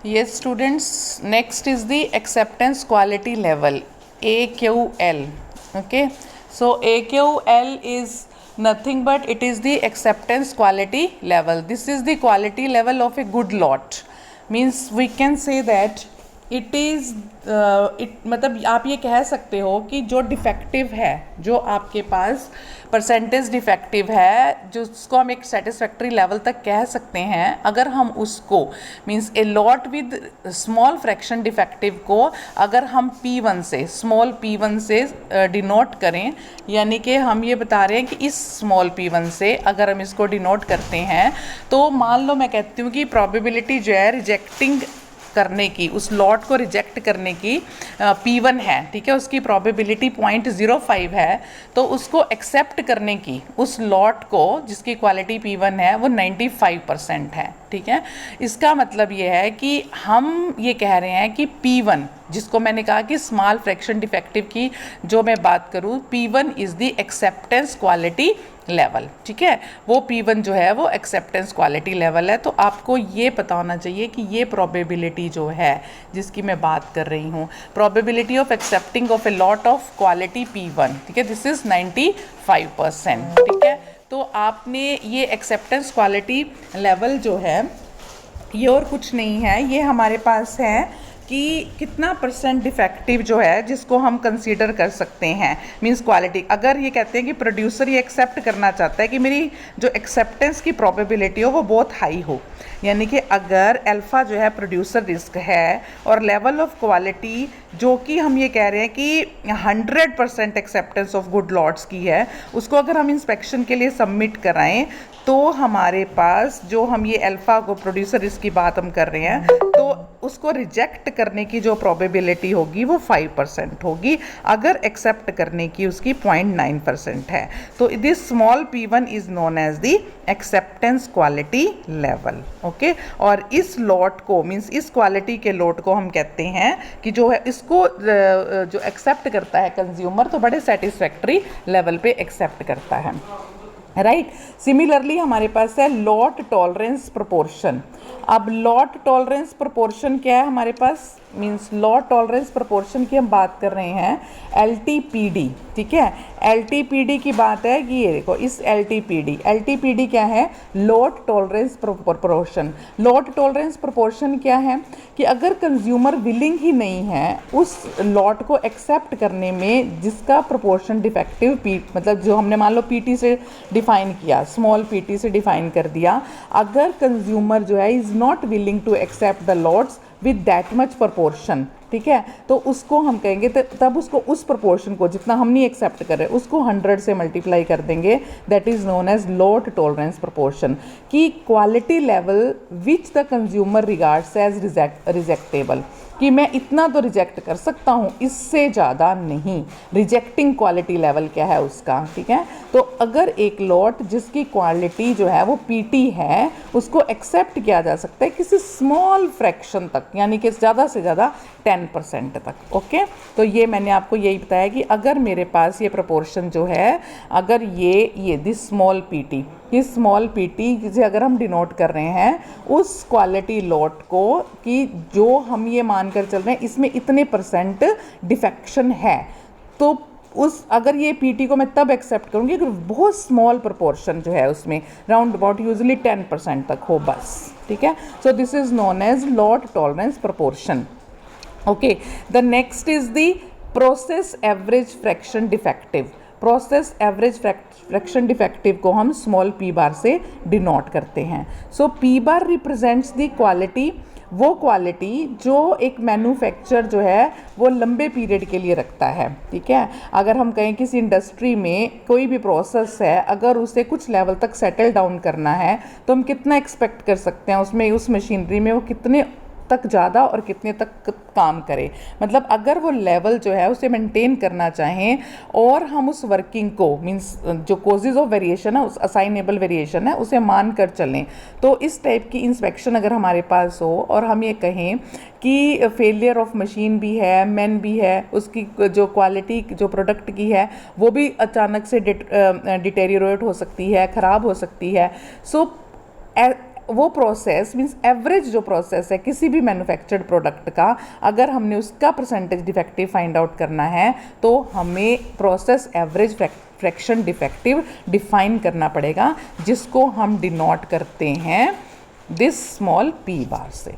Yes, students, next is the acceptance quality level, AQL. Okay, so AQL is nothing but it is the acceptance quality level. This is the quality level of a good lot. Means we can say that it is मतलब आप ये कह सकते हो कि जो defective है, जो आपके पास परसेंटेज डिफेक्टिव है, जो उसको हम एक सेटिस्फैक्ट्री लेवल तक कह सकते हैं, अगर हम उसको means a lot with small fraction defective को अगर हम P1 से स्मॉल P1 से डिनोट करें, यानी कि हम ये बता रहे हैं कि इस स्मॉल P1 से अगर हम इसको डिनोट करते हैं तो मान लो मैं कहती हूँ कि प्रोबेबिलिटी जो है रिजेक्टिंग करने की, उस लॉट को रिजेक्ट करने की P1 है, ठीक है, उसकी प्रोबेबिलिटी 0.05 है, तो उसको एक्सेप्ट करने की उस लॉट को जिसकी क्वालिटी P1 है वो 95% है, ठीक है। इसका मतलब ये है कि हम ये कह रहे हैं कि P1 जिसको मैंने कहा कि स्मॉल फ्रैक्शन डिफेक्टिव की जो मैं बात करूँ, P1 is the acceptance quality level, ठीक है, वो P1 जो है वो एक्सेप्टेंस क्वालिटी लेवल है। तो आपको ये पता होना चाहिए कि ये प्रोबेबिलिटी जो है जिसकी मैं बात कर रही हूँ, probability of accepting of a lot of quality P1, ठीक है, दिस इज़ 95%, ठीक है। तो आपने ये एक्सेप्टेंस क्वालिटी लेवल जो है ये और कुछ नहीं है, ये हमारे पास है कि कितना परसेंट डिफेक्टिव जो है जिसको हम कंसीडर कर सकते हैं, मींस क्वालिटी। अगर ये कहते हैं कि प्रोड्यूसर ये एक्सेप्ट करना चाहता है कि मेरी जो एक्सेप्टेंस की प्रोबेबिलिटी हो वो बहुत हाई हो, यानी कि अगर अल्फ़ा जो है प्रोड्यूसर रिस्क है और लेवल ऑफ क्वालिटी जो कि हम ये कह रहे हैं कि 100% एक्सेप्टेंस ऑफ गुड लॉट्स की है, उसको अगर हम इंस्पेक्शन के लिए सबमिट कराएं तो हमारे पास जो हम ये अल्फ़ा को प्रोड्यूसर रिस्क की बात हम कर रहे हैं, तो उसको रिजेक्ट करने की जो प्रोबेबिलिटी होगी वो 5% होगी, अगर एक्सेप्ट करने की उसकी 0.9% है। तो this small P1 is known as the acceptance quality level, okay. और इस लॉट को मींस इस क्वालिटी के लॉट को हम कहते हैं कि जो है इसको जो एक्सेप्ट करता है कंज्यूमर तो बड़े सेटिस्फैक्ट्री लेवल पे एक्सेप्ट करता है, राइट। सिमिलरली हमारे पास है लॉट टॉलरेंस प्रोपोर्शन। अब लॉट टॉलरेंस प्रोपोर्शन क्या है हमारे पास, मींस लॉट टॉलरेंस प्रोपोर्शन की हम बात कर रहे हैं LTPD, ठीक है। LTPD की बात है कि ये देखो इस LTPD क्या है, lot tolerance proportion. Lot tolerance proportion क्या है कि अगर कंज्यूमर विलिंग ही नहीं है उस लॉट को एक्सेप्ट करने में जिसका प्रोपोर्शन डिफेक्टिव मतलब जो हमने मान लो PT से डिफाइन किया, स्मॉल PT से डिफाइन कर दिया, अगर कंज्यूमर जो है is not willing to accept the lots with that much proportion, ठीक है, तो उसको हम कहेंगे तब उसको उस प्रपोर्शन को जितना हम नहीं एक्सेप्ट कर रहे उसको 100 से मल्टीप्लाई कर देंगे, that is known as lot tolerance proportion की quality level which the consumer regards as rejectable, कि मैं इतना तो रिजेक्ट कर सकता हूँ, इससे ज़्यादा नहीं। रिजेक्टिंग क्वालिटी लेवल क्या है उसका, ठीक है। तो अगर एक लॉट जिसकी क्वालिटी जो है वो PT है उसको एक्सेप्ट किया जा सकता है किसी स्मॉल फ्रैक्शन तक, यानी कि ज़्यादा से ज़्यादा 10% तक, ओके। तो ये मैंने आपको यही बताया कि अगर मेरे पास ये प्रोपोर्शन जो है, अगर ये दिस स्मॉल PT, इस स्मॉल PT से अगर हम डिनोट कर रहे हैं उस क्वालिटी लॉट को कि जो हम ये मानकर चल रहे हैं इसमें इतने % डिफेक्शन है, तो उस अगर ये PT को मैं तब एक्सेप्ट करूँगी अगर बहुत स्मॉल प्रोपोर्शन जो है उसमें राउंड अबाउट यूजुअली 10% तक हो बस, ठीक है। So this is known as lot tolerance proportion, okay. The next is the process average fraction defective. Process average fraction defective को हम स्मॉल P बार से डिनोट करते हैं। So P bar represents the quality, वो quality जो एक manufacture जो है वो लंबे पीरियड के लिए रखता है, ठीक है। अगर हम कहें किसी इंडस्ट्री में कोई भी प्रोसेस है, अगर उसे कुछ लेवल तक सेटल डाउन करना है तो हम कितना एक्सपेक्ट कर सकते हैं उसमें, उस मशीनरी में वो कितने तक ज़्यादा और कितने तक काम करे, मतलब अगर वो लेवल जो है उसे मेंटेन करना चाहें और हम उस वर्किंग को मींस जो कॉजेज ऑफ वेरिएशन है, उस असाइनेबल वेरिएशन है उसे मान कर चलें, तो इस टाइप की इंस्पेक्शन अगर हमारे पास हो और हम ये कहें कि फेलियर ऑफ मशीन भी है, मैन भी है, उसकी जो क्वालिटी जो प्रोडक्ट की है वो भी अचानक से डिटेरियोरेट हो सकती है, ख़राब हो सकती है। सो वो प्रोसेस मीन्स एवरेज जो प्रोसेस है किसी भी मैन्युफैक्चर्ड प्रोडक्ट का, अगर हमने उसका परसेंटेज डिफेक्टिव फाइंड आउट करना है तो हमें process average fraction defective define करना पड़ेगा, जिसको हम डिनोट करते हैं दिस स्मॉल p बार से।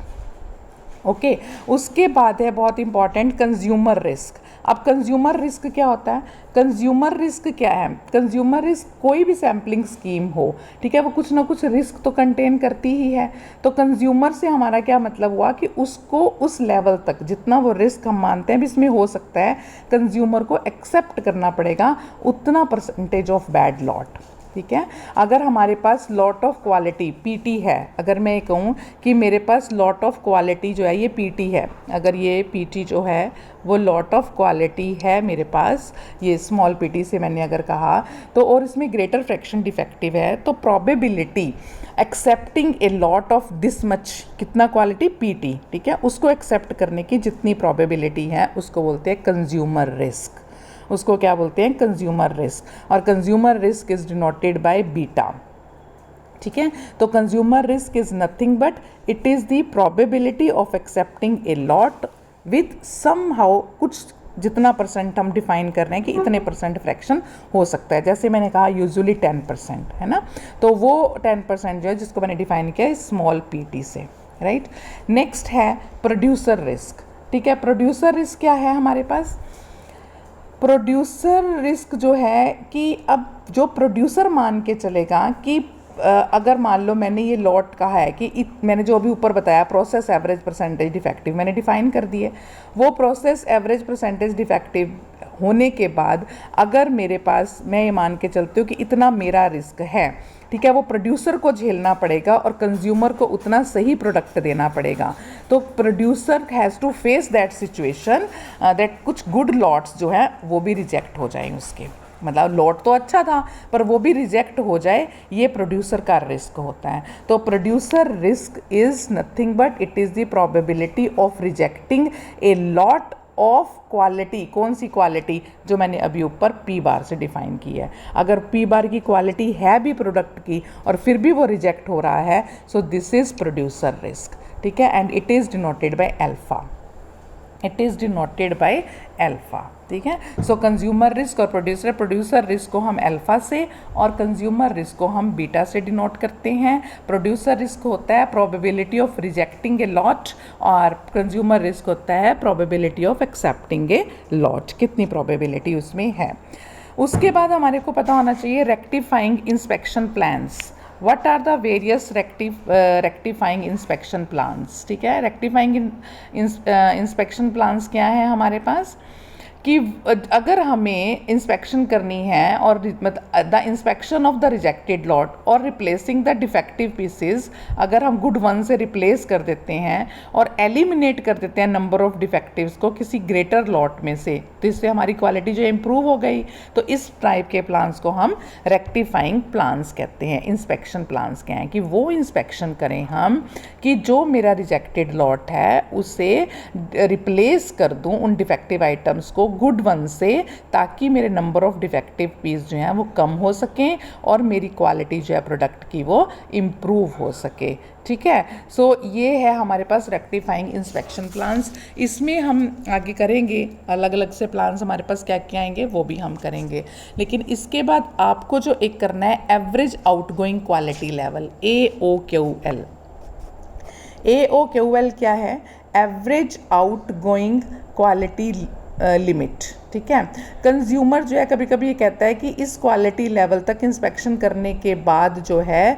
ओके उसके बाद है बहुत इंपॉर्टेंट कंज्यूमर रिस्क। अब कंज्यूमर रिस्क क्या होता है? कंज्यूमर रिस्क क्या है? कंज्यूमर रिस्क कोई भी सैम्पलिंग स्कीम हो, ठीक है, वो कुछ ना कुछ रिस्क तो कंटेन करती ही है। तो कंज्यूमर से हमारा क्या मतलब हुआ कि उसको उस लेवल तक जितना वो रिस्क हम मानते हैं भी इसमें हो सकता है, कंज्यूमर को एक्सेप्ट करना पड़ेगा उतना परसेंटेज ऑफ बैड लॉट। ठीक है, अगर हमारे पास लॉट ऑफ क्वालिटी पीटी है, अगर मैं कहूँ कि मेरे पास लॉट ऑफ क्वालिटी जो है ये पीटी है, अगर ये पीटी जो है वो लॉट ऑफ क्वालिटी है मेरे पास, ये स्मॉल पीटी से मैंने अगर कहा तो, और इसमें ग्रेटर फ्रैक्शन डिफेक्टिव है, तो probability accepting a lot of this much, कितना क्वालिटी पीटी, ठीक है, उसको एक्सेप्ट करने की जितनी प्रोबेबिलिटी है उसको बोलते हैं कंज्यूमर रिस्क। उसको क्या बोलते हैं? Consumer risk. और consumer risk is denoted by beta. ठीक है, तो consumer risk is nothing but it is the probability of accepting a lot with some how, कुछ जितना परसेंट हम डिफाइन कर रहे हैं कि इतने परसेंट फ्रैक्शन हो सकता है। जैसे मैंने कहा यूजुअली 10% है ना, तो वो 10% जो है जिसको मैंने डिफाइन किया स्मॉल पीटी से, राइट। नेक्स्ट है प्रोड्यूसर रिस्क। ठीक है, प्रोड्यूसर रिस्क क्या है हमारे पास? प्रोड्यूसर रिस्क जो है कि अब जो प्रोड्यूसर मान के चलेगा कि अगर मान लो मैंने ये लॉट कहा है कि मैंने जो अभी ऊपर बताया प्रोसेस एवरेज परसेंटेज डिफेक्टिव मैंने डिफाइन कर दिए, वो प्रोसेस एवरेज परसेंटेज डिफेक्टिव होने के बाद अगर मेरे पास, मैं ये मान के चलती हूँ कि इतना मेरा रिस्क है, ठीक है, वो प्रोड्यूसर को झेलना पड़ेगा और कंज्यूमर को उतना सही प्रोडक्ट देना पड़ेगा। तो producer has to face that situation that कुछ गुड लॉट्स जो है वो भी रिजेक्ट हो जाएं उसके, मतलब लॉट तो अच्छा था पर वो भी रिजेक्ट हो जाए, ये प्रोड्यूसर का रिस्क होता है। तो producer risk is nothing but it is the probability of rejecting a lot of quality. कौन सी क्वालिटी? जो मैंने अभी ऊपर पी बार से डिफाइन की है। अगर पी बार की क्वालिटी है भी प्रोडक्ट की और फिर भी वो रिजेक्ट हो रहा है, so this is producer risk. ठीक है, and it is denoted by alpha, it is denoted by alpha. ठीक है, सो कंज्यूमर रिस्क और प्रोड्यूसर रिस्क को हम अल्फा से और कंज्यूमर रिस्क को हम बीटा से डिनोट करते हैं। प्रोड्यूसर रिस्क होता है probability of rejecting a lot और कंज्यूमर रिस्क होता है probability of accepting a lot, कितनी प्रोबेबिलिटी उसमें है। उसके बाद हमारे को पता होना चाहिए rectifying inspection plans. What are the various rectifying inspection plans? ठीक है, रेक्टिफाइंग इंस्पेक्शन प्लान्स क्या है हमारे पास कि अगर हमें इंस्पेक्शन करनी है और the inspection of the rejected lot और रिप्लेसिंग द डिफेक्टिव पीसेस, अगर हम गुड वन से रिप्लेस कर देते हैं और एलिमिनेट कर देते हैं नंबर ऑफ डिफेक्टिव्स को किसी ग्रेटर लॉट में से, तो इससे हमारी क्वालिटी जो इम्प्रूव हो गई। तो इस टाइप के प्लान्स को हम रेक्टिफाइंग प्लान्स कहते हैं। इंस्पेक्शन प्लान्स क्या हैं कि वो इंस्पेक्शन करें हम कि जो मेरा रिजेक्टेड लॉट है उसे रिप्लेस कर दूं उन डिफेक्टिव आइटम्स को गुड वन से, ताकि मेरे नंबर ऑफ डिफेक्टिव पीस जो हैं वो कम हो सकें और मेरी क्वालिटी जो है प्रोडक्ट की वो इम्प्रूव हो सके। ठीक है, सो ये है हमारे पास रेक्टिफाइंग इंस्पेक्शन प्लान्स। इसमें हम आगे करेंगे, अलग अलग से प्लान्स हमारे पास क्या क्या आएंगे वो भी हम करेंगे। लेकिन इसके बाद आपको जो एक करना है average outgoing quality level, AOQL। AOQL क्या है? Average outgoing quality limit. ठीक है, कंज्यूमर जो है कभी कभी ये कहता है कि इस क्वालिटी लेवल तक इंस्पेक्शन करने के बाद जो है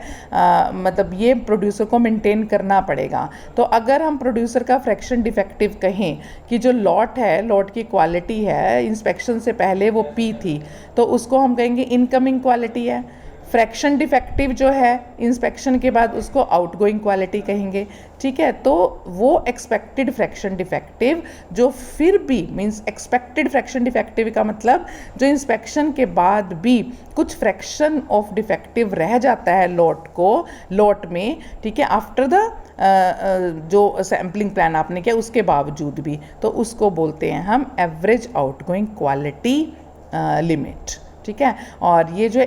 मतलब ये प्रोड्यूसर को मेंटेन करना पड़ेगा। तो अगर हम प्रोड्यूसर का फ्रैक्शन डिफेक्टिव कहें कि जो लॉट है, लॉट की क्वालिटी है इंस्पेक्शन से पहले वो P थी, तो उसको हम कहेंगे इनकमिंग क्वालिटी है। फ्रैक्शन डिफेक्टिव जो है इंस्पेक्शन के बाद उसको आउटगोइंग क्वालिटी कहेंगे। ठीक है, तो वो एक्सपेक्टेड फ्रैक्शन डिफेक्टिव जो फिर भी मींस एक्सपेक्टेड फ्रैक्शन डिफेक्टिव का मतलब जो इंस्पेक्शन के बाद भी कुछ फ्रैक्शन ऑफ डिफेक्टिव रह जाता है लॉट में, ठीक है, आफ्टर द जो सैम्पलिंग प्लान आपने किया उसके बावजूद भी, तो उसको बोलते हैं हम एवरेज आउटगोइंग क्वालिटी लिमिट। ठीक है, और ये जो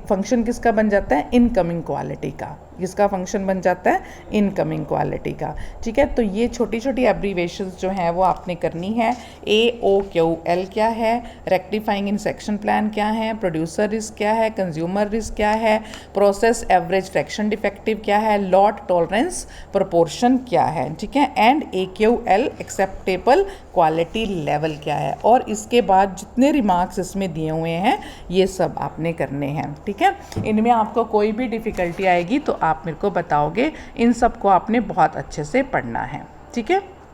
फंक्शन किसका बन जाता है? इनकमिंग क्वालिटी का। इसका फंक्शन बन जाता है इनकमिंग क्वालिटी का। ठीक है, तो ये छोटी छोटी एब्रीवेशंस जो हैं वो आपने करनी है। AOQL क्या है, रेक्टिफाइंग इन सेक्शन प्लान क्या है, प्रोड्यूसर रिस्क क्या है, कंज्यूमर रिस्क क्या है, प्रोसेस एवरेज फ्रैक्शन डिफेक्टिव क्या है, लॉट टॉलरेंस प्रोपोर्शन क्या है। ठीक है, and AQL acceptable quality level क्या है। और इसके बाद जितने रिमार्क्स इसमें दिए हुए हैं ये सब आपने करने हैं। ठीक है, इनमें आपको कोई भी डिफ़िकल्टी आएगी तो आप मेरे को बताओगे। इन सब को आपने बहुत अच्छे से पढ़ना है। ठीक है।